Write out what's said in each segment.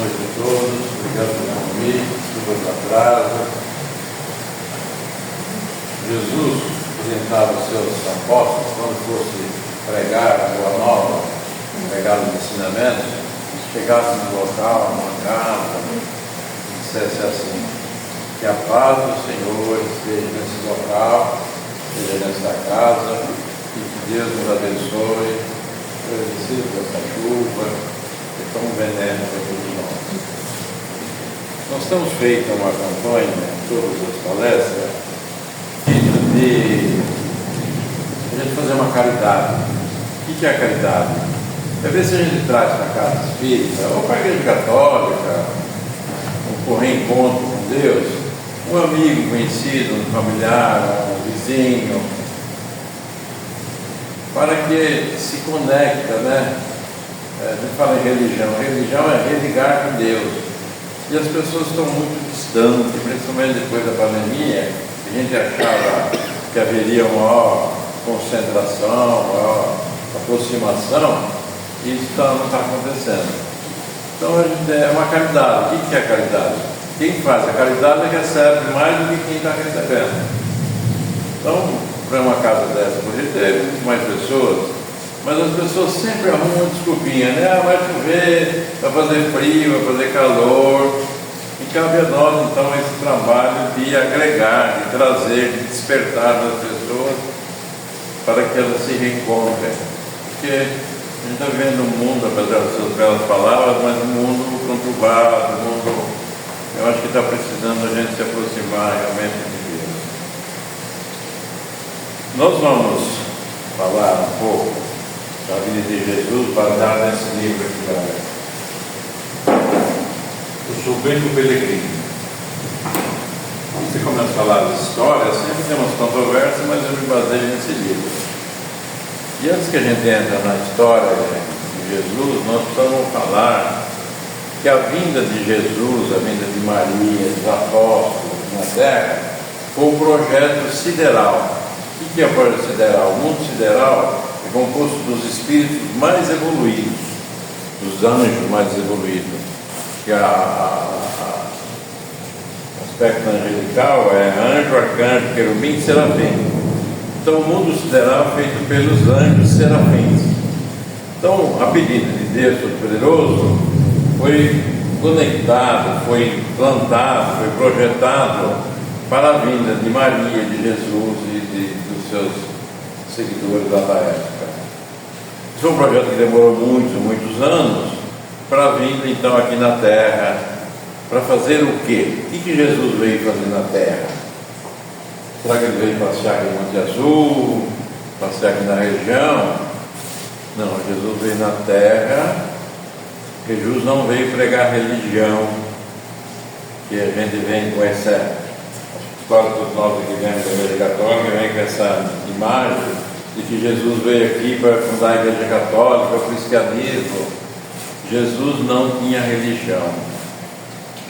noite a todos, obrigado por convite, desculpa pelo atraso. Jesus orientava os seus apóstolos, quando fosse pregar a boa nova, pregar os ensinamentos, chegasse no local, numa casa, dissesse assim: que a paz do Senhor esteja nesse local, esteja nesta casa, e que Deus nos abençoe, agradecido por essa chuva, que é tão benéfica para todos nós. Nós temos feito uma campanha, em todas as palestras, de a gente fazer uma caridade. O que é a caridade? É ver se a gente traz para a casa espírita, ou para a igreja católica, um reencontro com Deus, um amigo conhecido, um familiar, um vizinho, para que se conecta, né? A gente fala em religião. Religião é religar com Deus. E as pessoas estão muito distantes, principalmente depois da pandemia. A gente achava que haveria uma maior concentração, maior aproximação, e isso não está acontecendo. Então a gente é uma caridade. O que é a caridade? Quem faz a caridade recebe mais do que quem está recebendo. Então, para uma casa dessa, podia ter muito mais pessoas, mas as pessoas sempre arrumam uma desculpinha, né? Vai chover, vai fazer frio, vai fazer calor. E cabe a nós, então, esse trabalho de agregar, de trazer, de despertar as pessoas para que elas se reencontrem. Porque a gente está vivendo um mundo, apesar das suas belas palavras, mas um mundo conturbado, um mundo, eu acho que está precisando a gente se aproximar realmente de Deus. Nós vamos falar um pouco da vida de Jesus para dar nesse livro aqui para o soberbo peregrino. Quando você começa a falar das histórias, sempre tem umas controvérsias, mas eu me baseio nesse livro. E antes que a gente entre na história de Jesus, nós precisamos falar que a vinda de Jesus, a vinda de Maria, dos apóstolos na Terra, foi um projeto sideral. O que é o projeto sideral? O mundo sideral é composto dos espíritos mais evoluídos, dos anjos mais evoluídos. Que o aspecto angelical é anjo, arcanjo, querubim e serafim. Então o mundo sideral é feito pelos anjos serafins. Então a pedido de Deus Todo-Poderoso foi conectado, foi plantado, foi projetado para a vinda de Maria, de Jesus e dos seus seguidores lá da época. Esse foi um projeto que demorou muitos anos para a vinda então aqui na Terra, para fazer o quê? O que Jesus veio fazer na Terra? Será que ele veio passear aqui em Monte Azul, passear aqui na região? Não, Jesus veio na Terra. Jesus não veio pregar religião, que a gente vem com essa, quase todos nós que vemos da Igreja Católica, vem com essa imagem de que Jesus veio aqui para fundar a Igreja Católica, o cristianismo. Jesus não tinha religião.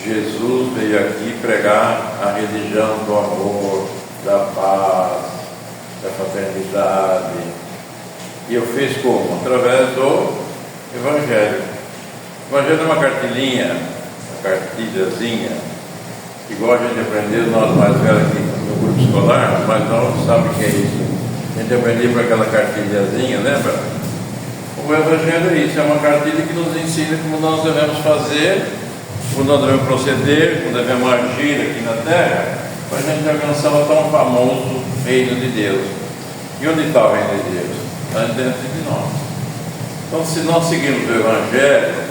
Jesus veio aqui pregar a religião do amor, da paz, da fraternidade. E eu fiz como? Através do Evangelho. O Evangelho é uma cartilhinha, uma cartilhazinha, igual a gente aprendeu, nós mais velhos aqui no grupo escolar, mas não sabem o que é isso. A gente aprendeu por aquela cartilhazinha, lembra? O Evangelho é isso, é uma cartilha que nos ensina como nós devemos fazer, como nós devemos proceder, como devemos agir aqui na Terra, para a gente alcançar o tão famoso reino de Deus. E onde está o reino de Deus? Está dentro de nós. Então, se nós seguirmos o Evangelho,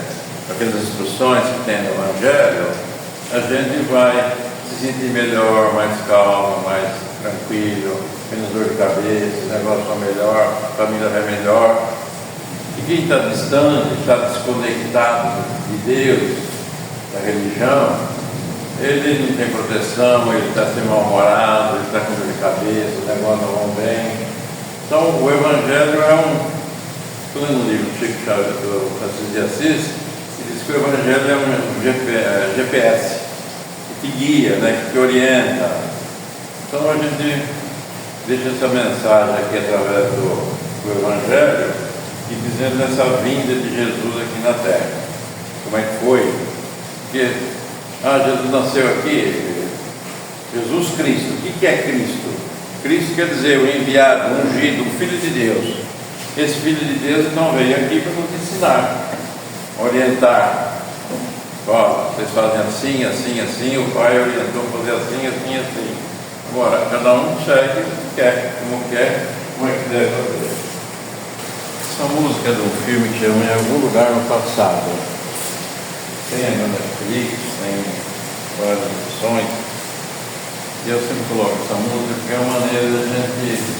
aquelas instruções que tem no Evangelho, a gente vai se sentir melhor, mais calmo, mais tranquilo, menos dor de cabeça, o negócio vai melhor, a família vai melhor. E quem está distante, está desconectado de Deus, da religião, ele não tem proteção, ele está assim mal-humorado, ele está com dor de cabeça, o negócio não vão bem. Então o Evangelho é estou lendo um livro do Chico Xavier, do Francisco de Assis, ele diz que o Evangelho é um GPS que guia, né, que orienta. Então a gente deixa essa mensagem aqui através do Evangelho, e dizendo dessa vinda de Jesus aqui na Terra. Como é que foi? Porque, Jesus nasceu aqui, Jesus Cristo. O que é Cristo? Cristo quer dizer o enviado, o ungido, o Filho de Deus. Esse Filho de Deus então veio aqui para nos ensinar, orientar. Ó, vocês fazem assim, assim, assim, o Pai orientou a fazer assim, assim, assim. Agora, cada um segue o que quer, como é que deve fazer. Essa música é de um filme que chama Em Algum Lugar no Passado. Tem aí na Netflix, tem várias opções. E eu sempre coloco essa música porque é uma maneira da gente se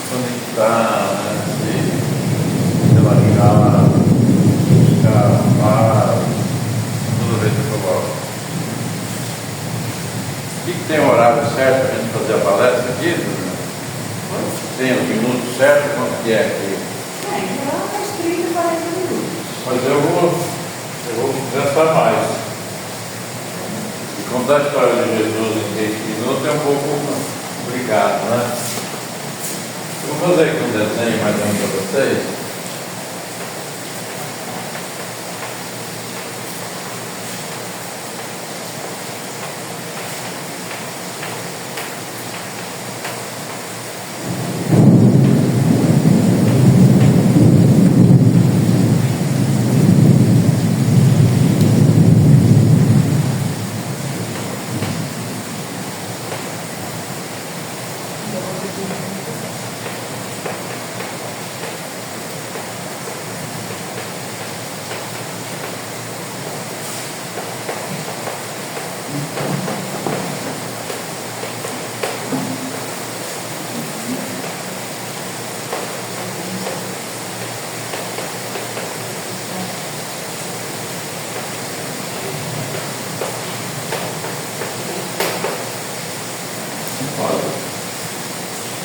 conectar, né? Se relaxar, buscar paz, toda vez que eu coloco. O que tem o horário certo para a gente fazer a palestra aqui? Tem os minutos certos? Quanto que é aqui? Então é 30 e 40 minutos. Mas eu vou gastar mais. E contar a história de Jesus em 20 minutos é um pouco complicado, né? Eu vou fazer aqui um desenho mais ou menos para vocês.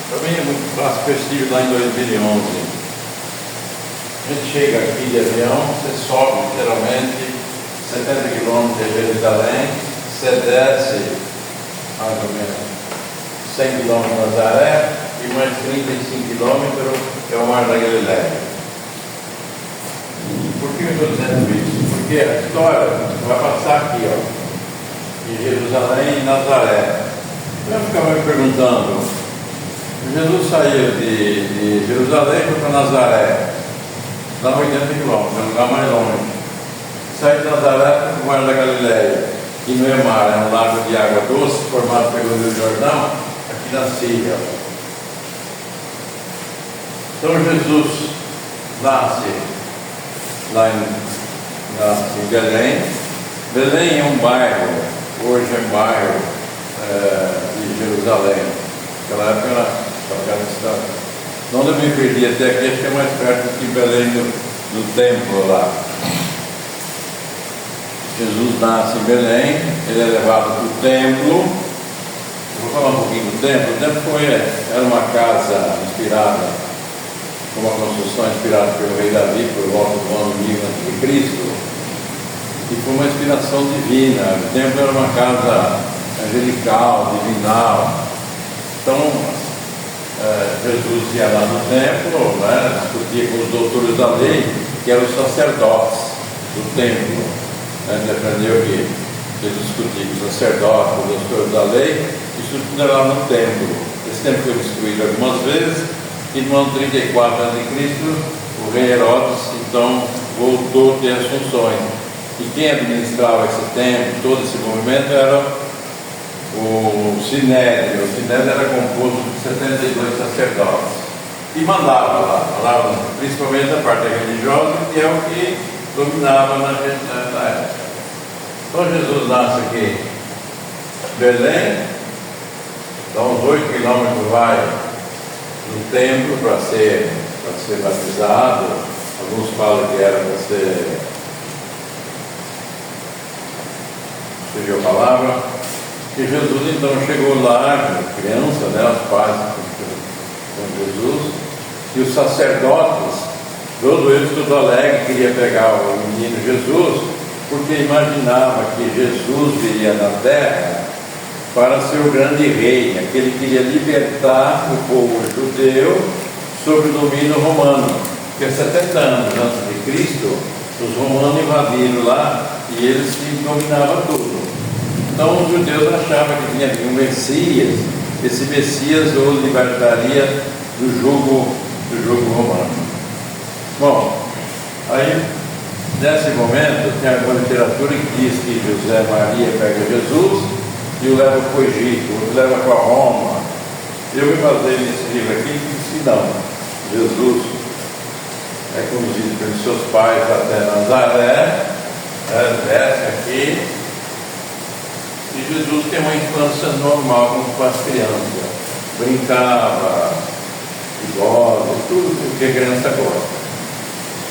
Também é muito fácil, eu estive lá em 2011. A gente chega aqui de avião, você sobe literalmente 70 quilômetros de Jerusalém, você desce mais ou menos 100 quilômetros de Nazaré e mais 35 quilômetros é o Mar da Galileia. Por que eu estou dizendo isso? Porque a história vai passar aqui, ó, de Jerusalém e Nazaré. Eu ficava me perguntando, Jesus saiu de Jerusalém e foi para Nazaré, dá 80 quilômetros, é um lugar mais longe. Saiu de Nazaré para o Mar da Galileia, que não é mar, é um lago de água doce formado pelo Rio Jordão, aqui na Síria. Então Jesus nasce lá em Belém. Belém é um bairro, hoje é um bairro de Jerusalém. Naquela época era Afeganistão. Onde eu me perdi até aqui, acho que é mais perto de Belém do templo lá. Jesus nasce em Belém, ele é levado para o templo. Vou falar um pouquinho do templo. O templo era uma casa inspirada, uma construção inspirada pelo rei Davi, por volta do ano 1000 a.C. E foi uma inspiração divina. O templo era uma casa angelical, divinal. Então, Jesus ia lá no templo, né, discutia com os doutores da lei, que eram os sacerdotes do templo. Ele aprendeu que eles discutiam com os sacerdotes, com os doutores da lei, isso tudo era lá no templo. Esse templo foi destruído algumas vezes, e no ano 34 a.C., o rei Herodes, então, voltou a ter as funções. E quem administrava esse templo, todo esse movimento, era o Sinédrio. O Sinédrio era composto de 72 sacerdotes e mandava lá, principalmente a parte religiosa, que é o que dominava na época. Então Jesus nasce aqui em Belém, dá uns 8 quilômetros, vai no templo para ser batizado. Alguns falam que era para ser, seja a palavra. E Jesus então chegou lá, criança, né, os pais com Jesus, e os sacerdotes, todos eles tudo alegre, queria pegar o menino Jesus, porque imaginava que Jesus viria na terra para ser o grande rei, aquele que queria libertar o povo judeu sob o domínio romano. Porque 70 anos antes de Cristo, os romanos invadiram lá e e eles que dominavam tudo. Então os judeus achavam que tinha um Messias, esse Messias o libertaria do jugo romano. Bom, aí nesse momento tem alguma literatura que diz que José Maria pega Jesus e o leva para o Egito, o leva para Roma. Eu me baseei nesse livro aqui e disse que não. Jesus é conduzido pelos seus pais até Nazaré, desce aqui, e Jesus tem uma infância normal como com as crianças, brincava, gosta, tudo que a criança gosta.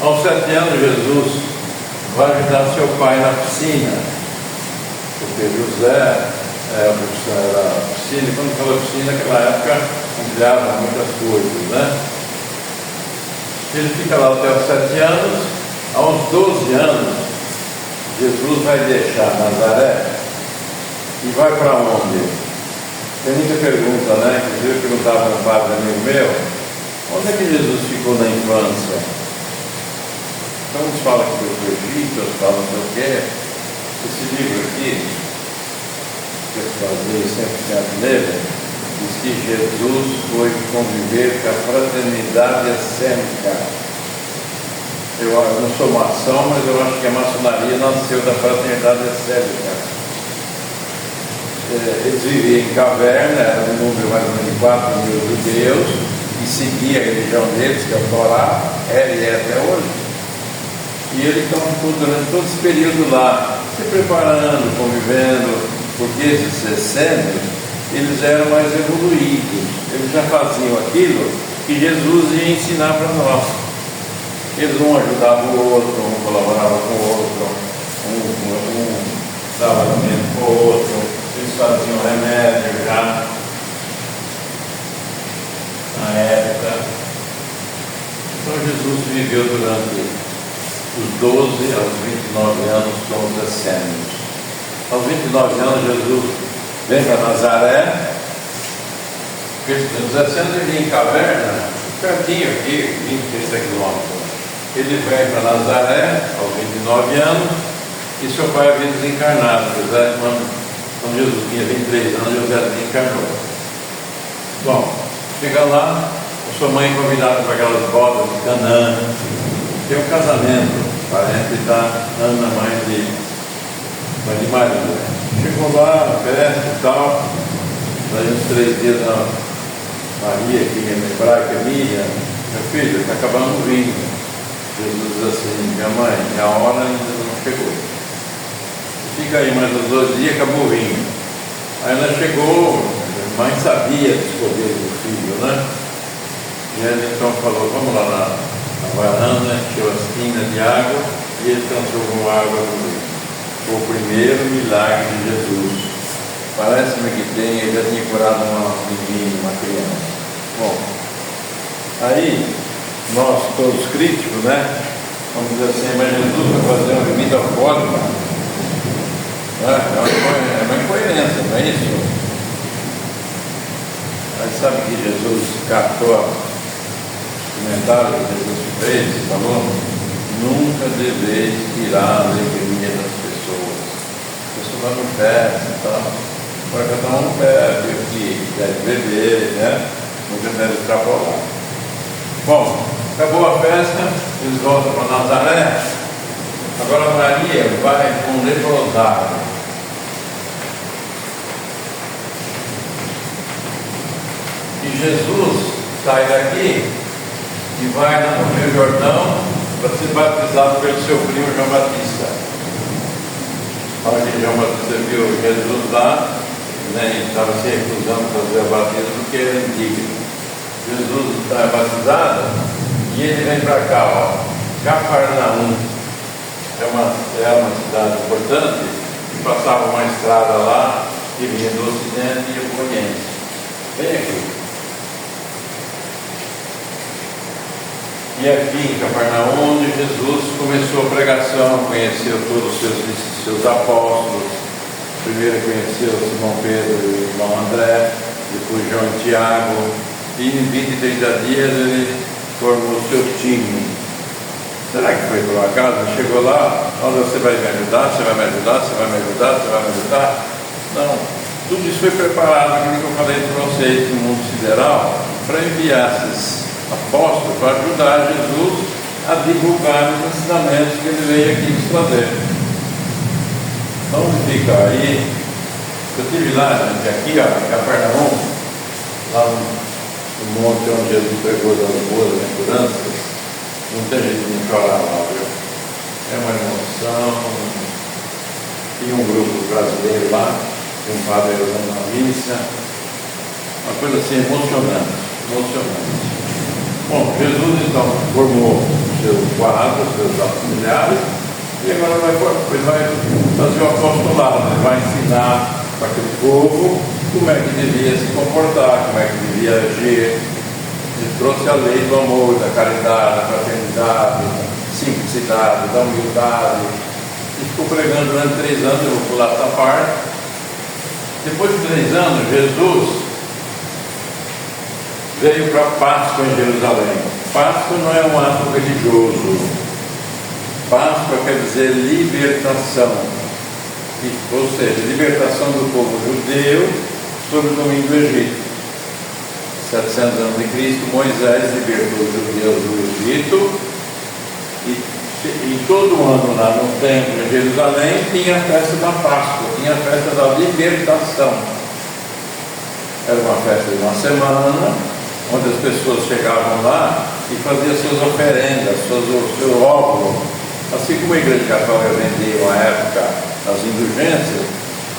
Aos 7 anos Jesus vai ajudar seu pai na piscina, porque José era piscina, e quando fala piscina, naquela época ampliava muitas coisas, né? Ele fica lá até os 7 anos. Aos 12 anos, Jesus vai deixar Nazaré e vai para onde? Tem muita pergunta, né? Inclusive eu perguntava a um padre amigo meu, onde é que Jesus ficou na infância? Então uns falam que foi para o Egito, outros falam não sei o quê. Esse livro aqui, que eu fazia sempre nele, diz que Jesus foi conviver com a fraternidade assêmica. Eu não sou maçom, mas eu acho que a maçonaria nasceu da fraternidade assêmica. Eles viviam em caverna, era um número mais ou menos de 4.000 judeus, e seguia a religião deles, que é o Torá, era e é até hoje. E ele então ficou durante todo esse período lá, se preparando, convivendo, porque esses essênios, eles eram mais evoluídos, eles já faziam aquilo que Jesus ia ensinar para nós. Eles um ajudavam o outro, um colaborava com o outro, um dava alimento para o outro, eles faziam remédio já na época. Então Jesus viveu durante os 12 aos 29 anos com os essênios. Aos 29 anos Jesus vem para Nazaré, porque os essênios viviam em caverna, pertinho aqui, 20, 30 quilômetros. Ele vem para Nazaré aos 29 anos e seu pai havia desencarnado. Quando Jesus tinha 23 anos, José desencarnou. Bom, chega lá, a sua mãe é convidada para aquelas bodas de Canaã. Tem um casamento, parente da Ana, mãe de Maria. Chegou lá, festa e tal, daí uns 3 dias a Maria, que ia lembrar que Miriam, meu filho, está acabando o vinho. Jesus diz assim, minha mãe, minha hora ainda não chegou. Fica aí mais uns 2 dias, acabou o vinho. Aí ela chegou, a mãe sabia dos poderes do filho, né? E ela então falou, vamos lá na varanda, encheu as tinas de água e ele transformou a água no vinho. Foi o primeiro milagre de Jesus. Parece-me que ele já tinha curado uma menina, uma criança. Bom, aí nós todos críticos, né? Vamos dizer assim, mas Jesus vai fazer uma bebida alcoólica. É uma incoerência, não é isso? Mas sabe que Jesus captou o comentário que Jesus fez, falou, nunca deveis tirar a alegria das pessoas. A pessoa não festa e tal. Agora cada um bebe o que deve beber, né? Nunca deve extrapolar. Bom, acabou a festa, eles voltam para Nazaré. Agora Maria vai com um leprosário. E Jesus sai daqui e vai no Rio Jordão para ser batizado pelo seu primo João Batista. A hora que João Batista viu Jesus lá, estava se recusando a fazer o batismo porque era indigno. Jesus está batizado e ele vem para cá, ó, Cafarnaum. É uma cidade importante que passava uma estrada lá que vinha do Ocidente e ia para o Oriente. Vem aqui. E aqui em Cafarnaum, onde Jesus começou a pregação, conheceu todos os seus apóstolos. Primeiro conheceu Simão Pedro e o irmão André, depois João e Tiago. E em 20 e 30 dias ele formou o seu time. Será que foi por um acaso? Chegou lá, olha, você vai me ajudar, você vai me ajudar, você vai me ajudar, você vai me ajudar. Não, tudo isso foi preparado, aquilo que eu falei para vocês no mundo sideral, para enviar esses apóstolos para ajudar Jesus a divulgar os ensinamentos que ele veio aqui nos trazer. Então fica aí. Eu estive lá, gente, aqui, ó, em Capernaum, lá no monte onde Jesus pregou dando boas lembranças, não tem jeito de chorar lá, viu? É uma emoção. Tinha um grupo brasileiro lá, um padre usando a missa, uma coisa assim emocionante, emocionante. Bom, Jesus então formou seus quadros, seus auxiliares, e agora ele vai fazer o apostolado, ele vai ensinar para aquele povo como é que devia se comportar, como é que devia agir. Ele trouxe a lei do amor, da caridade, da fraternidade, da simplicidade, da humildade. E ficou pregando durante 3 anos, eu vou pular essa parte. Depois de 3 anos, Jesus veio para Páscoa em Jerusalém. Páscoa não é um ato religioso. Páscoa quer dizer libertação. Ou seja, libertação do povo judeu sob o domínio do Egito. 700 anos de Cristo, Moisés libertou os judeus do Egito e todo ano lá no templo em Jerusalém tinha a festa da Páscoa, tinha a festa da libertação. Era uma festa de uma semana, onde as pessoas chegavam lá e faziam suas oferendas, seu óvulo. Assim como a Igreja Católica vendia uma época as indulgências,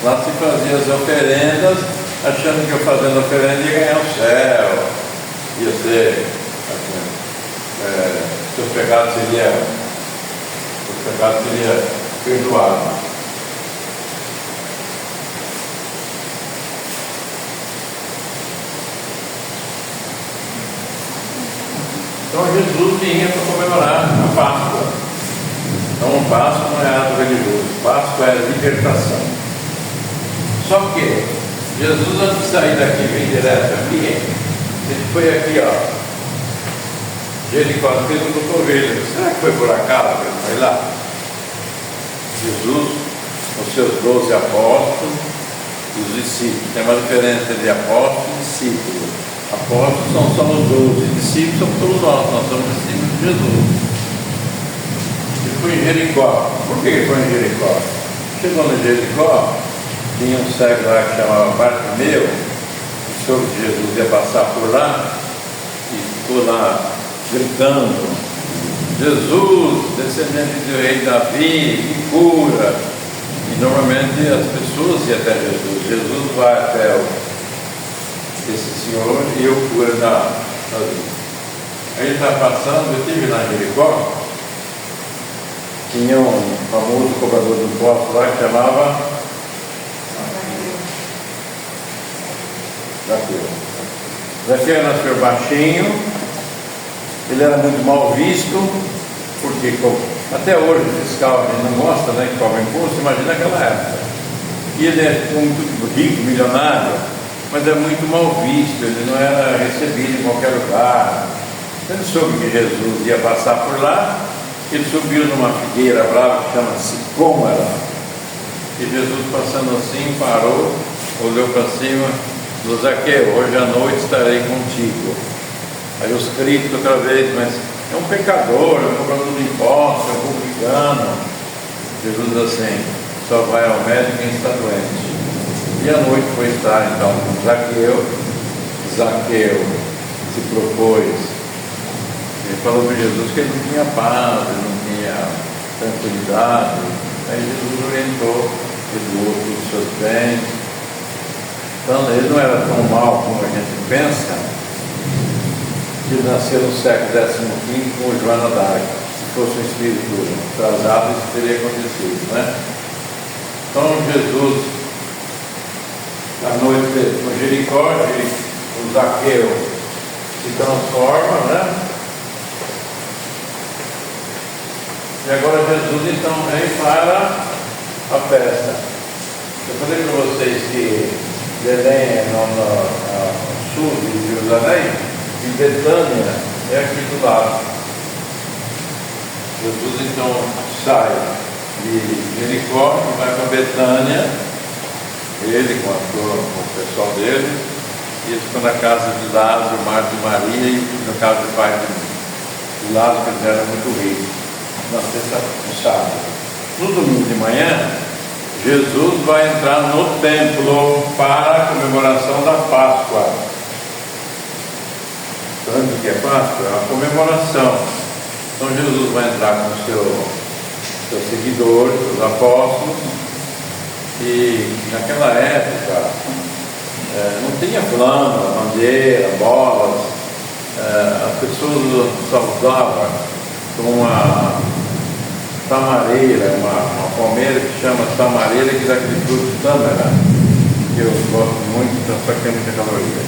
lá se fazia as oferendas, achando que eu fazendo oferenda ia ganhar o céu, ia ser, seus pecados seriam perdoados. Então Jesus vinha para comemorar a Páscoa. Então, Páscoa não é ato religioso, Páscoa é libertação. Só que Jesus, antes de sair daqui e vir direto aqui, ele foi aqui, ó, Jericó, fez um cotovelo. Será que foi por acaso que ele foi lá? Jesus, com seus 12 apóstolos e os discípulos. Tem uma diferença entre apóstolo e discípulo. Apóstolos são só os 12, discípulos são todos nós somos discípulos de Jesus. Foi em Jericó. Por que ele foi em Jericó? Chegou no Jericó, tinha um cego lá que chamava Bartimeu, e soube que Jesus ia passar por lá, e ficou lá gritando: Jesus, descendente do rei Davi, me cura. E normalmente as pessoas iam até Jesus. Jesus vai até esse senhor e eu curo na vida. Aí ele está passando, eu estive lá em Jericó. Tinha um famoso cobrador de impostos lá que chamava Zaqueu. Zaqueu nasceu baixinho, ele era muito mal visto, porque até hoje o fiscal a gente não gosta, né, que cobra imposto, imagina aquela época. E ele é muito rico, milionário, mas é muito mal visto, ele não era recebido em qualquer lugar. Ele soube que Jesus ia passar por lá. Ele subiu numa figueira brava que chama Sicômara, e Jesus, passando assim, parou, olhou para cima, do Zaqueu: hoje à noite estarei contigo. Aí os críticos outra vez: mas é um pecador, é um cobrador de impostos, é um publicano. Jesus assim: só vai ao médico quem está doente. E à noite foi estar então com Zaqueu. Zaqueu se propôs. Ele falou para Jesus que ele não tinha paz, ele não tinha tranquilidade. Aí Jesus orientou, ele doou todos os seus bens. Então ele não era tão mau como a gente pensa. Ele nasceu no século XV com Joana d'Arc. Se fosse um espírito atrasado, isso teria acontecido, né? Então Jesus, à noite com Jericó, o Zaqueu se transforma, né? E agora Jesus então vem para a festa. Eu falei para vocês que Belém é no sul de Jerusalém, e Betânia é aqui do lado. Jesus então sai de Jericó, e vai para Betânia, ele com o pessoal dele, e eles ficam na casa de Lázaro, Marta e Maria, e no caso do pai de Lázaro, que eles eram muito ricos, na sexta, no sábado. No domingo de manhã, Jesus vai entrar no templo para a comemoração da Páscoa. Sabe o que é Páscoa? É uma comemoração. Então Jesus vai entrar com seus seguidores, os apóstolos, e naquela época não tinha flama, bandeira, bolas, as pessoas só usavam uma tamareira, uma palmeira que chama tamareira, que dá aquele fruto tâmara, que eu gosto muito, só que é muita caloria.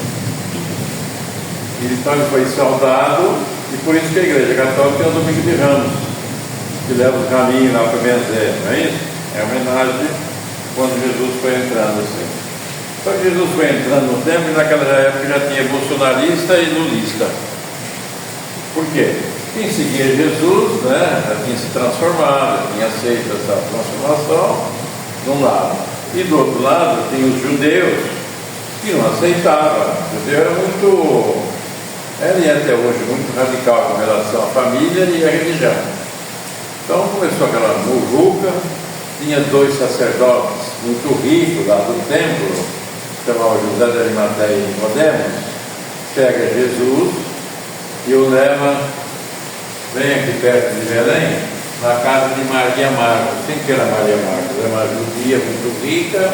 Então ele foi saudado, e por isso que a Igreja Católica tem o Domingo de Ramos, que leva os raminhos lá para benzer, não é isso? É homenagem quando Jesus foi entrando assim. Então Jesus foi entrando no templo, e naquela época já tinha bolsonarista e lulista. Por quê? Quem seguia Jesus, né, já tinha se transformado, já tinha aceito essa transformação, de um lado. E do outro lado, tem os judeus, que não aceitavam. O judeu era e até hoje, muito radical com relação à família e à religião. Então começou aquela muvuca, tinha dois sacerdotes muito ricos lá do templo, chamavam José de Arimateia e Nicodemos, pega Jesus e o leva, vem aqui perto de Belém, na casa de Maria Marcos. Quem que era Maria Marcos? Era uma judia muito rica,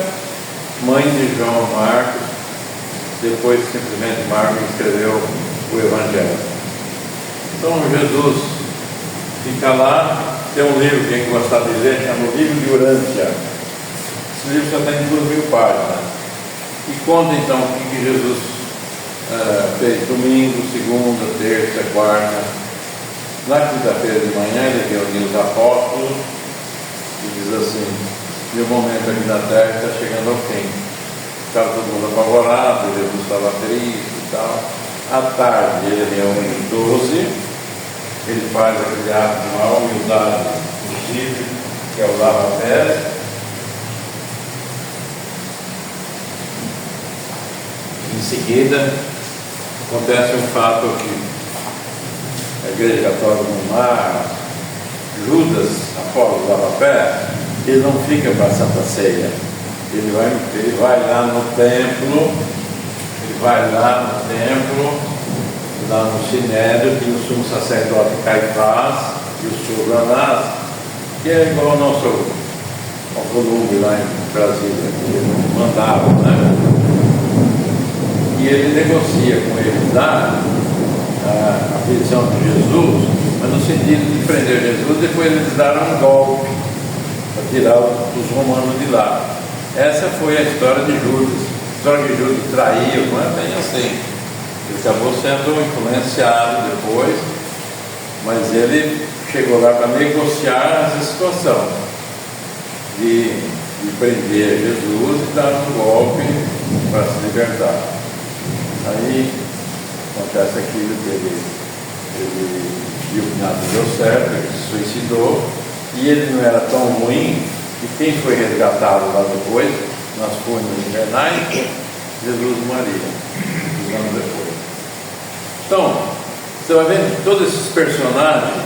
mãe de João Marcos, depois simplesmente Marcos escreveu o Evangelho. Então Jesus fica lá, tem um livro, quem gostar de ler, chama o Livro de Urântia. Esse livro só tem 2.000 páginas. E conta então o que Jesus fez domingo, segunda, terça, quarta. Na quinta-feira de manhã ele reuniu os apóstolos e diz assim: e o momento aqui na terra está chegando ao fim. Estava todo mundo apavorado, Jesus estava triste e tal. À tarde ele reúne os 12, ele faz aquele ato de uma humildade possível, que é o lava-pés. Em seguida, acontece um fato que a Igreja Católica no mar, Judas, após o lava-pés, ele não fica para a Santa Ceia. Ele vai lá no templo, lá no Sinédrio, tem o sumo sacerdote Caifás e o senhor Anás, que é igual ao nosso volume lá em Brasília, que ele mandava, né? E ele negocia com eles lá a prisão de Jesus, mas no sentido de prender Jesus, depois eles deram um golpe para tirar os romanos de lá. Essa foi a história de Judas. A história de Judas traiu, não é bem assim. Ele acabou sendo influenciado depois, mas ele chegou lá para negociar essa situação de prender Jesus e dar um golpe para se libertar. Aí acontece aquilo que ele viu que nada deu certo, ele se suicidou, e ele não era tão ruim, e quem foi resgatado lá depois, nas fúnebres invernais, Jesus e Maria, anos depois. Então, você vai vendo que todos esses personagens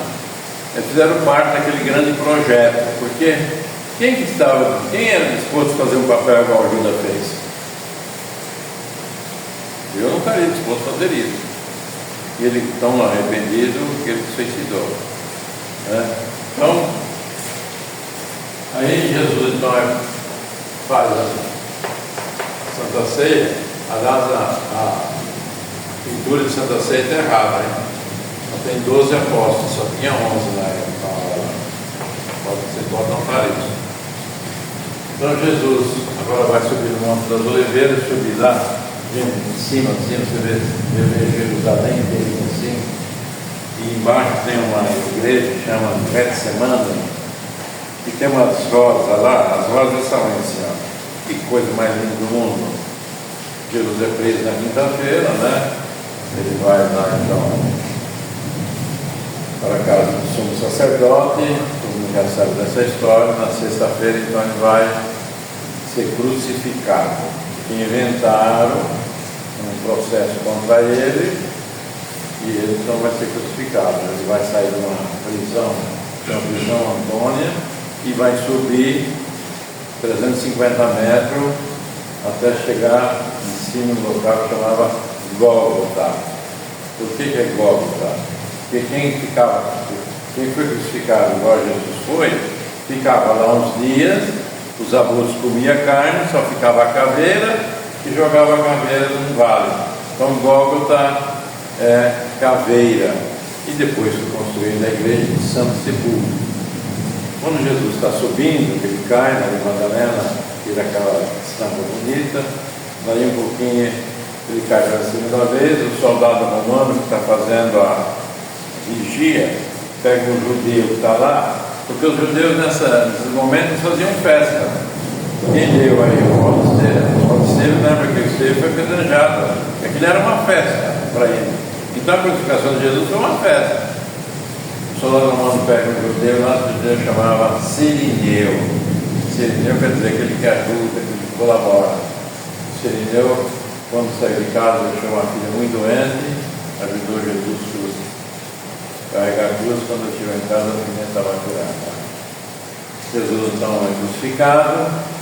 fizeram parte daquele grande projeto, porque quem era disposto a fazer um papel igual o Judas fez? Eu não estaria disposto a fazer isso. E ele tão arrependido que ele se suicidou, né? Então, aí Jesus então faz a Santa Ceia. Aliás, a pintura de Santa Ceia está errada, hein? Não tem 12 apóstolos, só tinha 11 na época. Você pode notar isso. Então Jesus agora vai subir no Monte das Oliveiras, subir lá em cima, assim, você vê Jerusalém dele assim, e embaixo tem uma igreja que chama Getsemane, e tem umas rosas lá, as rosas são assim, ó, que coisa mais linda do mundo. Jesus é preso na quinta-feira, né? Ele vai lá então para a casa do sumo sacerdote, todo mundo mundo já sabe dessa história. Na sexta-feira, então, ele vai ser crucificado. Inventaram um processo contra ele e ele então vai ser crucificado. Ele vai sair de uma prisão, Antônia, e vai subir 350 metros até chegar em cima do local que chamava Gólgota. Por que é Gólgota? Porque quem foi crucificado, igual Jesus foi, ficava lá uns dias, os abutres comiam carne, só ficava a caveira e jogava a caveira num vale. Então Gólgota é caveira. E depois foi construída a igreja de Santo Sepulcro. Quando Jesus está subindo, ele cai na Madalena, tira aquela estampa bonita, daí um pouquinho ele cai pela segunda vez, o soldado romano que está fazendo a vigia, pega um judeu que está lá, porque os judeus nesses momentos faziam festa. Quem leu aí o Estevão lembra que o Estevão foi apedrejado, aquilo era uma festa para ele. Então a crucificação de Jesus foi uma festa. O soldado romano pega um judeu, nosso judeu chamava Sirineu. Sirineu quer dizer aquele que ajuda, aquele que colabora. Sirineu, quando saiu de casa, deixou uma filha muito doente, ajudou Jesus a carregar a cruz. Quando eu estive em casa, a menina estava curada. Jesus então é crucificado,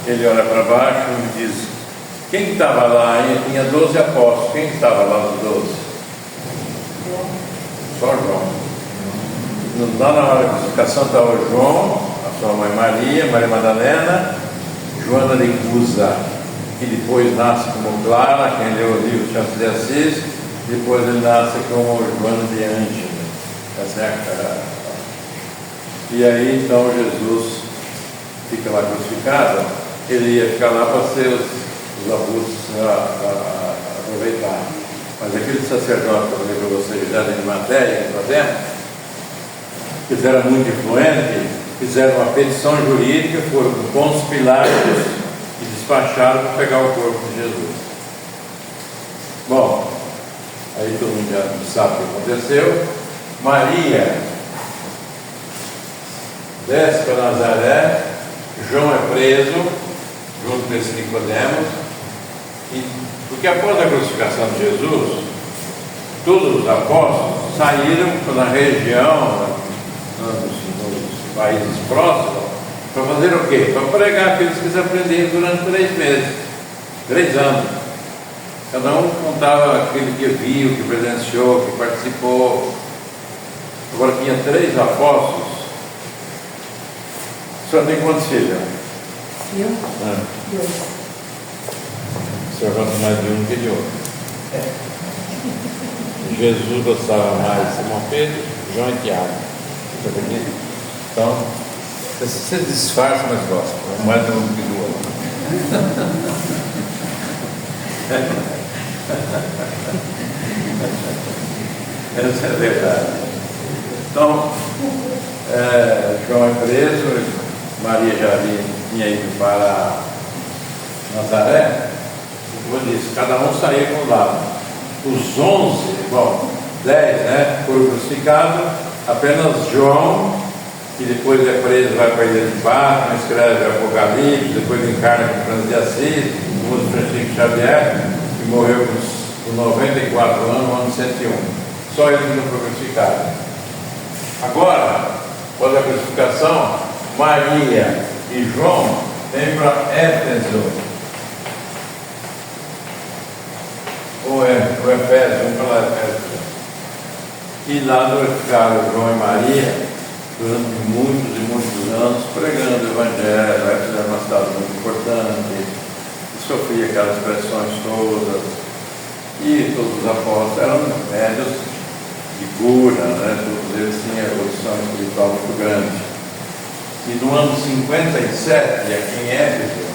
ele olha para baixo e diz: quem estava lá? Tinha 12 apóstolos. Quem estava lá dos 12? Só João. Lá na hora da crucificação estava João, a sua mãe Maria, Maria Madalena, Joana de Cusa, que depois nasce como Clara, quem leu o livro Santos de Assis, depois ele nasce como Joana de Ângela. Essa é a cara. E aí então Jesus fica lá crucificado, ele ia ficar lá para ser os abusos aproveitar. Mas aquele sacerdote que eu falei para vocês, já de matéria, que era muito influente, fizeram uma petição jurídica, foram com Pôncio Pilatos e despacharam para pegar o corpo de Jesus. Bom, aí todo mundo já sabe o que aconteceu. Maria desce para Nazaré, João é preso, junto com esse Nicodemos, porque após a crucificação de Jesus, todos os apóstolos saíram na região, nos países próximos, para fazer o quê? Para pregar aqueles que se aprenderam durante 3 meses, 3 anos. Cada um contava aquele que viu, que presenciou, que participou. Agora tinha 3 apóstolos. O senhor tem quantos filhos? Eu? 2. O senhor gosta mais de um que de outro. Jesus gostava mais de Simão Pedro, João e Tiago. Então, você disfarça, mas gosta. Mais de um que do outro. Essa é a verdade. Então, João é preso, Maria já tinha ido para Nazaré. Como eu disse, cada um saía para um lado. Os 11, 10, foram crucificados. Apenas João, que depois é preso, vai para a ilha de Páscoa, escreve Apocalipse, depois encarna com Francisco de Assis, o Francisco Xavier, que morreu com 94 anos, no ano 101. Só ele que não foi crucificado. Agora, após a crucificação, Maria e João vêm para Éfeso, ou Efésio, vamos falar Efésio. E lá ficaram João e Maria durante muitos e muitos anos pregando o Evangelho. Fizeram uma cidade muito importante, e sofria aquelas pressões todas. E todos os apóstolos eram médios de cura, todos eles tinham evolução espiritual muito grande. E no ano 57, aqui em Éfeso,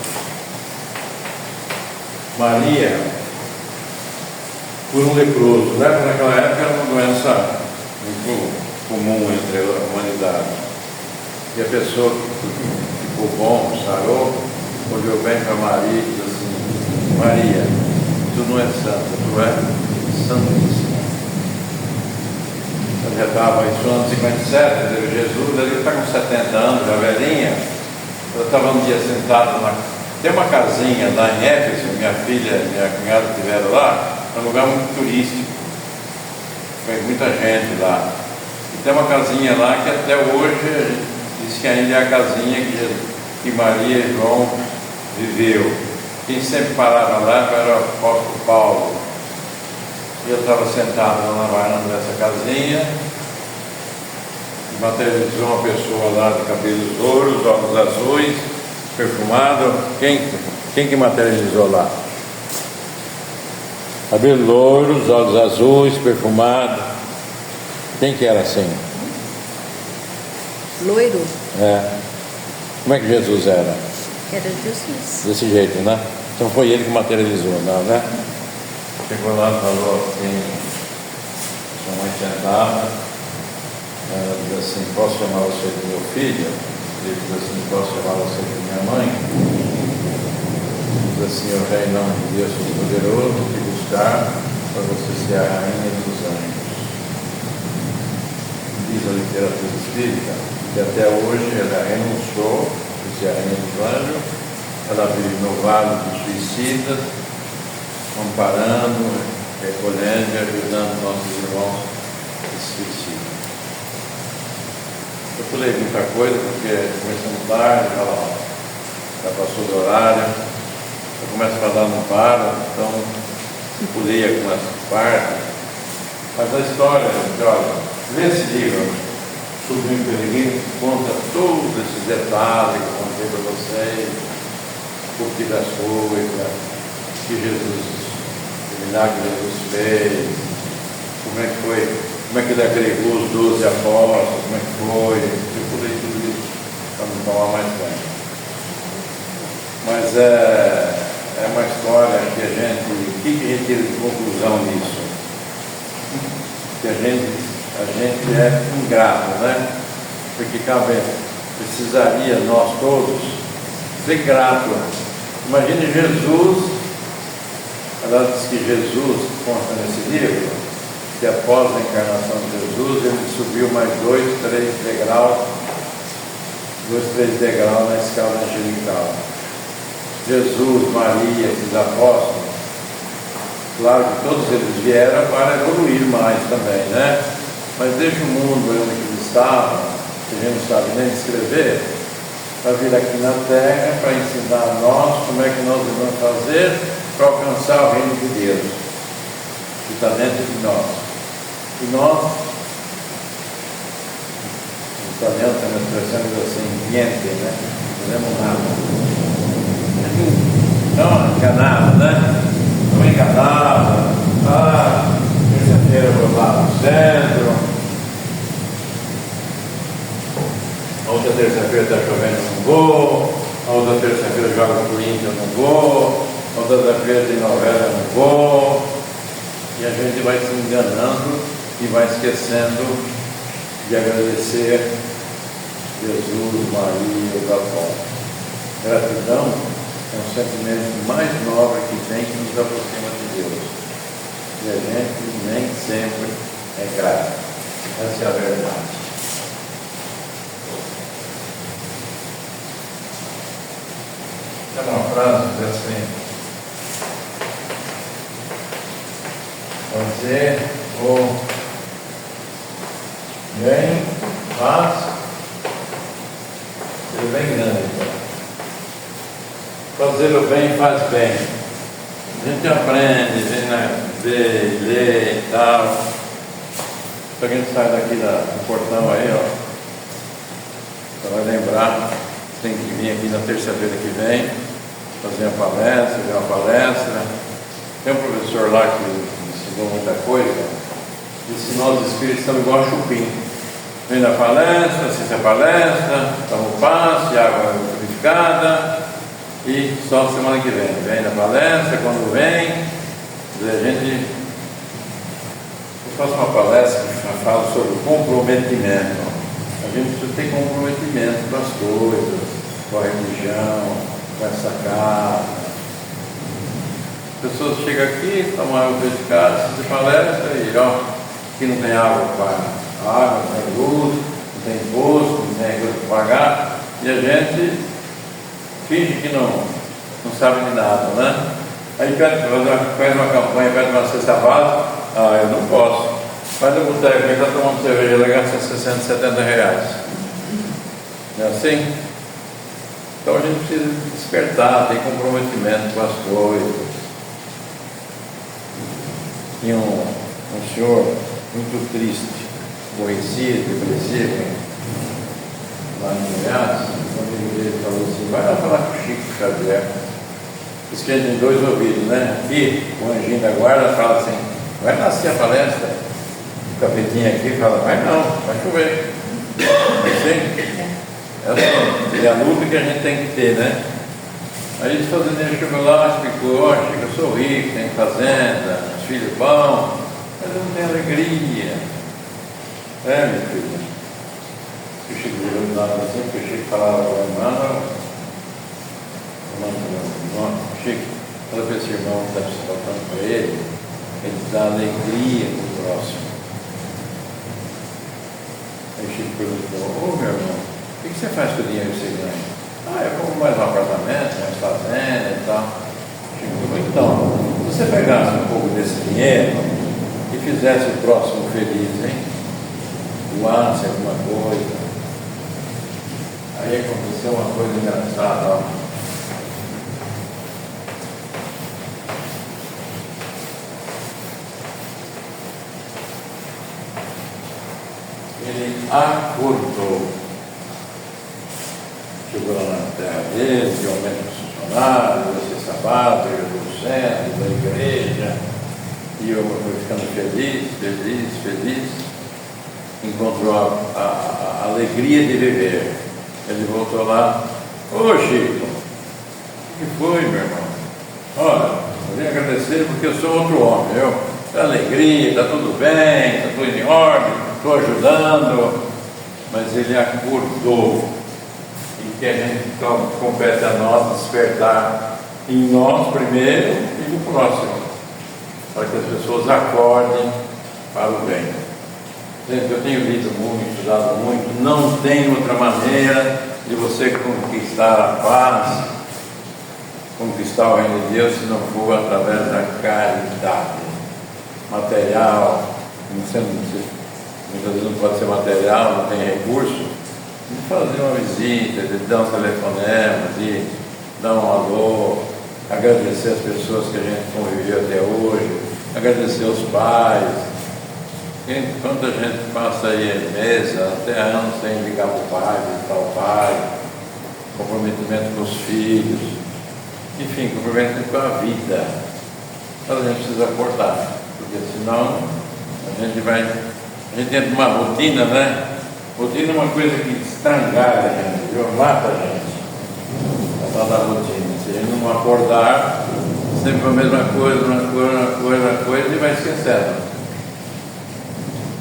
Maria, por um leproso, naquela época era uma doença muito comum entre a humanidade. E a pessoa que ficou bom, sarou, olhou bem para Maria e disse assim: Maria, tu não és santa, tu és santíssima. já estava isso no ano 57, quer dizer, Jesus, ele está com 70 anos, já velhinha. Eu estava um dia sentado tem uma casinha lá em Éfeso, minha filha e minha cunhada estiveram lá, é um lugar muito turístico, foi muita gente lá. E tem uma casinha lá que até hoje a gente diz que ainda é a casinha que Maria e João viveu. Quem sempre parava lá era o apóstolo Paulo. E eu estava sentado na varanda dessa casinha, e materializou uma pessoa lá de cabelos louros, olhos azuis, perfumado. Quem que materializou lá? Cabelos louros, olhos azuis, perfumado. Quem que era assim? Loiro? É. Como é que Jesus era? Era Jesus. Desse jeito, né? Então foi ele que materializou, não, né? Chegou lá e falou assim, sua mãe sentada, ela diz assim, posso chamar você de meu filho? Ele diz assim, posso chamar você de minha mãe? Diz assim, eu rei em nome de Deus Todo-Poderoso, te buscar para você ser a rainha dos anjos. Diz a literatura espírita que até hoje ela renunciou a ser a rainha dos anjos, ela vive no vale dos suicidas, comparando, recolhendo e ajudando nossos irmãos que se suicidam. Eu pulei muita coisa porque começamos tarde, já passou do horário, eu começo a falar não para, então pulei algumas partes. Mas a história, gente, olha, lê esse livro, Sobrinho Peregrino, que conta todos esses detalhes que eu contei para vocês, o que das coisas, que Jesus, o milagre que Jesus fez, como é que foi, como é que ele agregou os 12 apóstolos, como é que foi, eu pulei tudo isso para não falar mais tempo. Mas é uma história que a gente, o que a gente tira de conclusão nisso? Que a gente é ingrato, né? Porque precisaria nós todos ser gratos. Imagine Jesus, ela diz que Jesus, consta nesse livro, que após a encarnação de Jesus, ele subiu mais 2, 3 degraus na escala angelical. Jesus, Maria, esses apóstolos, claro que todos eles vieram para evoluir mais também, né? Mas desde o mundo onde eles estavam, que a gente não sabe nem escrever, para vir aqui na Terra para ensinar a nós como é que nós devemos fazer para alcançar o reino de Deus, que está dentro de nós. E nós, os italianos têm uma expressão que diz assim, niente, né? Não fazemos nada. Não enganava, né? Não enganava. Terça-feira eu vou lá no centro. A outra terça-feira está chovendo, eu não vou. A outra terça-feira eu jogo no Corinthians, eu não vou. A outra terça-feira tem novela, eu não vou. E a gente vai se enganando e vai esquecendo de agradecer Jesus, Maria, os apóstolos. Gratidão é um sentimento mais nobre que tem, que nos aproxima de Deus. E a gente nem sempre é grato. Essa é a verdade. Tem uma frase que diz assim: fazer o bem faz, ele é bem grande, então. Fazer o bem faz bem. A gente aprende, vê, lê e tal. Se alguém sai daqui do portão aí, ó, você vai lembrar, tem que vir aqui na terça-feira que vem, fazer uma palestra, ver uma palestra. Tem um professor lá que ensinou muita coisa, disse que nós espíritos estamos igual a chupim. Vem na palestra, assiste a palestra, toma um passe, água purificada. E só semana que vem na palestra, quando vem, a gente, eu faço uma palestra que fala sobre o comprometimento. A gente precisa ter comprometimento com as coisas, com a religião, com essa casa. As pessoas chegam aqui, tomam água purificada, assistem palestra e ó, aqui não tem água para água, não tem luz, não tem imposto, não tem coisa para pagar, e a gente finge que não sabe de nada, né? Aí faz uma campanha, pede uma cesta básica, eu não posso. Mas no boteco, ele está tomando cerveja, ele gasta 60, 70 reais. Não é assim? Então a gente precisa despertar, tem comprometimento com as coisas. Tinha um senhor muito triste, aborrecido, depressivo, lá em Goiás. Um amigo dele falou assim: vai lá falar com o Chico Xavier. Diz que ele tem 2 ouvidos, né? Aqui, o anjinho da guarda fala assim: vai nascer a palestra. O capetinho aqui fala: vai não, vai chover. Assim? É assim, é a luta que a gente tem que ter, né? Aí esse fazendeiro chegou lá, explicou: Chico, eu sou rico, tenho fazenda, os filhos vão, mas eu não tenho alegria. Meu filho. O Chico virou de lado assim, porque o Chico falava com o irmão: Chico, fala para esse irmão que está se faltando para ele dá alegria para o próximo. Aí o Chico perguntou: meu irmão, o que você faz com o dinheiro que você ganha? Eu compro mais um apartamento, mais fazenda e tal. Chico falou: então, se você pegasse um pouco desse dinheiro e fizesse o próximo feliz, hein? Doasse alguma coisa. Aí aconteceu uma coisa engraçada, ó. Ele acordou. Chegou lá na terra dele, de aumento dos funcionários, da cesta básica, do centro, da igreja, e eu fui ficando feliz, encontrou a alegria de viver. Ele voltou lá: ô Chico, o que foi, meu irmão? Olha, eu vim agradecer porque eu sou outro homem, alegria, está tudo bem, está tudo em ordem, estou ajudando. Mas ele acordou. E que a gente compete a nós despertar em nós primeiro e no próximo, para que as pessoas acordem para o bem. Gente, eu tenho lido muito, estudado muito, não tem outra maneira de você conquistar a paz, conquistar o reino de Deus, se não for através da caridade material. Muitas vezes não pode ser material, não tem recurso, de fazer uma visita, de dar um telefonema, de dar um alô, agradecer as pessoas que a gente conviveu até hoje, agradecer os pais. Quanta gente passa aí meses, até anos sem ligar para o pai, visitar o pai, comprometimento com os filhos, enfim, comprometimento com a vida. Mas a gente precisa acordar, porque senão a gente entra numa rotina, né? Rotina é uma coisa que estrangalha a gente, mata a gente. A tal da rotina. Se a gente não acordar, sempre a mesma coisa, e vai esquecendo.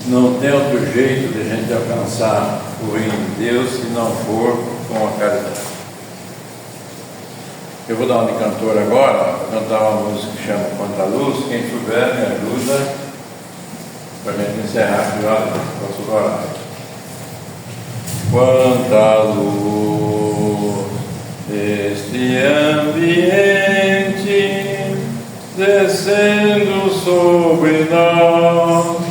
Não tem outro jeito de a gente alcançar o reino de Deus se não for com a caridade. Eu vou dar uma de cantor agora, vou cantar uma música que chama Quanta Luz. Quem souber, me ajuda para a gente encerrar aqui, olha, posso orar. Quanta luz este ambiente descendo sobre nós,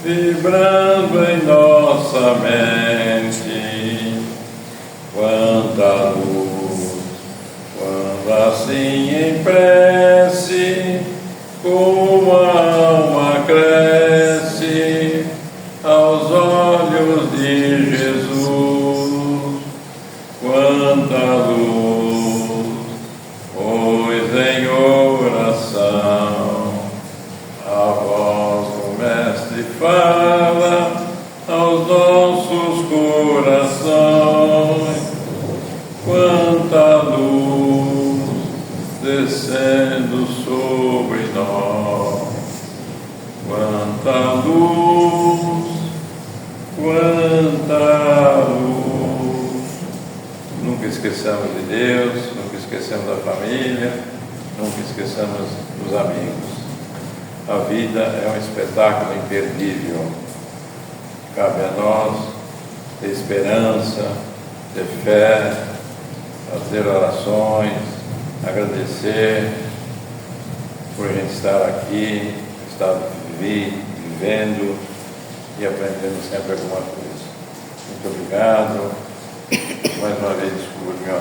vibrando em nossa mente. Quanta luz, quando assim em prece, como a alma cresce aos olhos de Jesus. Quanta luz, pois em oração a voz do Mestre fala aos nossos corações. Quanta luz descendo sobre nós. Quanta luz, quanta luz. Nunca esqueçamos de Deus, nunca esqueçamos da família, nunca esqueçamos dos amigos. A vida é um espetáculo imperdível. cabe a nós ter esperança, ter fé, fazer orações, agradecer por a gente estar aqui, estar vivendo e aprendendo sempre alguma coisa. Muito obrigado. Mais uma vez, desculpe minha